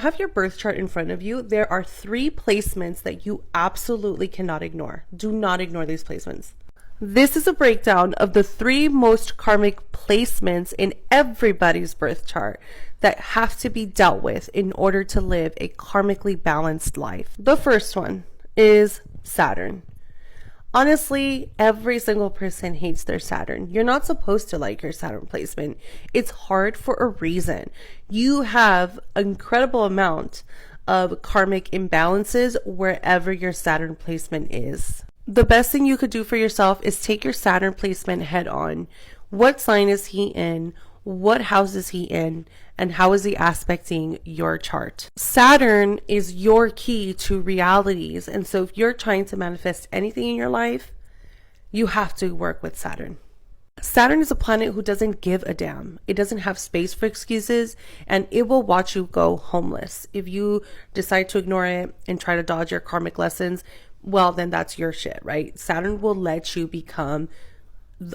have your birth chart in front of you, there are 3 placements that you absolutely cannot ignore. Do not ignore these placements. This is a breakdown of the 3 most karmic placements in everybody's birth chart that have to be dealt with in order to live a karmically balanced life. The first one is Saturn. Honestly, every single person hates their Saturn. You're not supposed to like your Saturn placement. It's hard for a reason. You have an incredible amount of karmic imbalances wherever your Saturn placement is. The best thing you could do for yourself is take your Saturn placement head on. What sign is he in? What house is he in? And how is he aspecting your chart? Saturn is your key to realities. And so if you're trying to manifest anything in your life, you have to work with Saturn. Saturn is a planet who doesn't give a damn. It doesn't have space for excuses, and it will watch you go homeless. If you decide to ignore it and try to dodge your karmic lessons, well, then that's your shit, right? Saturn will let you become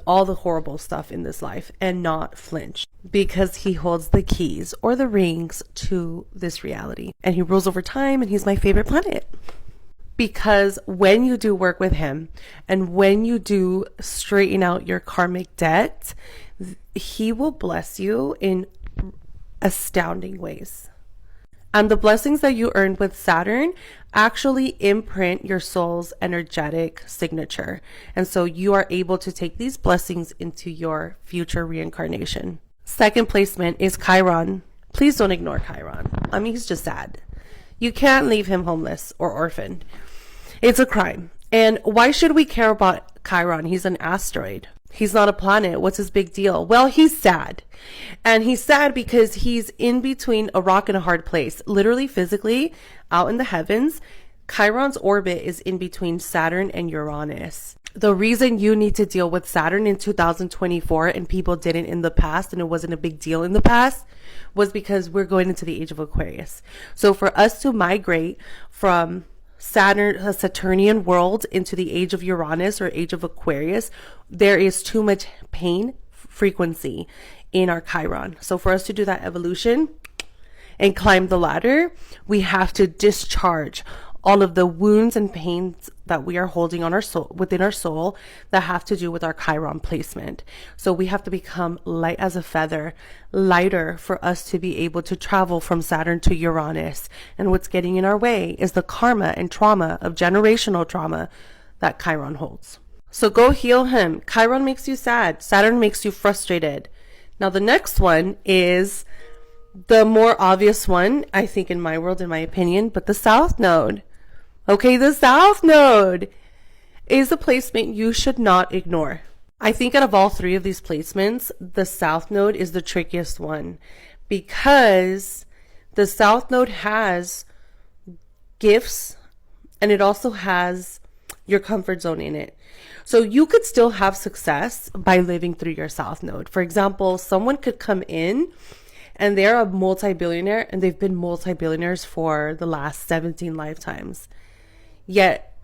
all the horrible stuff in this life and not flinch, because he holds the keys or the rings to this reality, and he rules over time, and he's my favorite planet. Because when you do work with him and when you do straighten out your karmic debt, he will bless you in astounding ways. And the blessings that you earned with Saturn actually imprint your soul's energetic signature. And so you are able to take these blessings into your future reincarnation. Second placement is Chiron. Please don't ignore Chiron. I mean, he's just sad. You can't leave him homeless or orphaned. It's a crime. And why should we care about Chiron? He's an asteroid. He's not a planet. What's his big deal? Well, he's sad. And he's sad because he's in between a rock and a hard place. Literally, physically, out in the heavens, Chiron's orbit is in between Saturn and Uranus. The reason you need to deal with Saturn in 2024 and people didn't in the past, and it wasn't a big deal in the past, was because we're going into the age of Aquarius. So for us to migrate from Saturn, a Saturnian world, into the age of Uranus or age of Aquarius, there is too much pain frequency in our Chiron. So for us to do that evolution and climb the ladder, we have to discharge all of the wounds and pains that we are holding on our soul, within our soul, that have to do with our Chiron placement. So we have to become light as a feather, lighter, for us to be able to travel from Saturn to Uranus. And what's getting in our way is the karma and trauma of generational trauma that Chiron holds. So go heal him. Chiron makes you sad. Saturn makes you frustrated. Now the next one is the more obvious one, I think, in my world, in my opinion, but the South Node. Okay, the South Node is a placement you should not ignore. I think out of all 3 of these placements, the South Node is the trickiest one, because the South Node has gifts and it also has your comfort zone in it. So you could still have success by living through your South Node. For example, someone could come in and they're a multi-billionaire, and they've been multi-billionaires for the last 17 lifetimes. Yet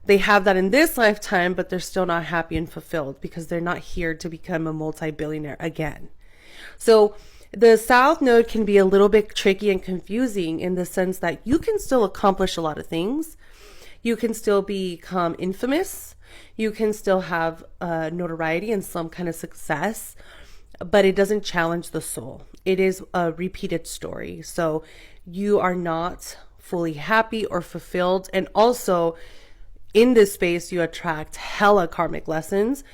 they have that in this lifetime, but they're still not happy and fulfilled because they're not here to become a multi-billionaire again. So the South Node can be a little bit tricky and confusing in the sense that you can still accomplish a lot of things. You can still become infamous. You can still have notoriety and some kind of success, but it doesn't challenge the soul. It is a repeated story. So you are not fully happy or fulfilled. And also in this space, you attract hella karmic lessons,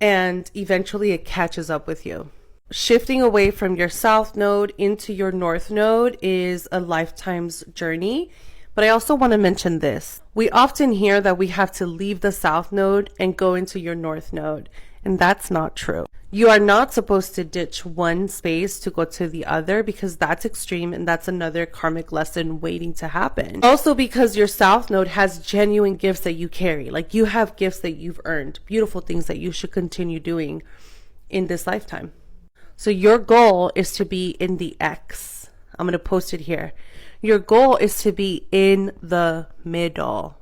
and eventually it catches up with you. Shifting away from your South Node into your North Node is a lifetime's journey. But I also want to mention this. We often hear that we have to leave the South Node and go into your North Node, and that's not true. You are not supposed to ditch one space to go to the other, because that's extreme and that's another karmic lesson waiting to happen. Also, because your South Node has genuine gifts that you carry. Like, you have gifts that you've earned, beautiful things that you should continue doing in this lifetime. So your goal is to be in the X. I'm going to post it here. Your goal is to be in the middle,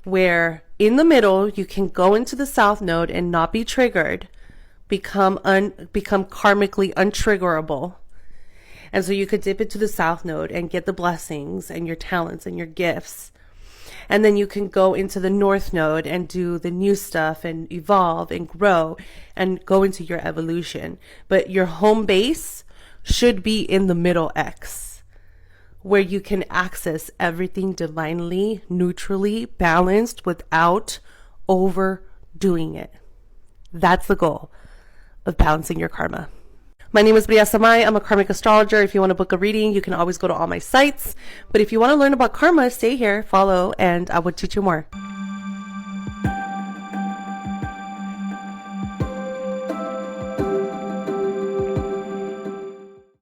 where in the middle you can go into the South Node and not be triggered, become karmically untriggerable, And so you could dip into the south node and get the blessings and your talents and your gifts. And then you can go into the north node and do the new stuff and evolve and grow and go into your evolution. But your home base should be in the middle X, where you can access everything divinely, neutrally, balanced without overdoing it. That's the goal of balancing your karma. My name is Bria Samai. I'm a karmic astrologer. If you want to book a reading, you can always go to all my sites. But if you want to learn about karma, stay here, follow, and I will teach you more.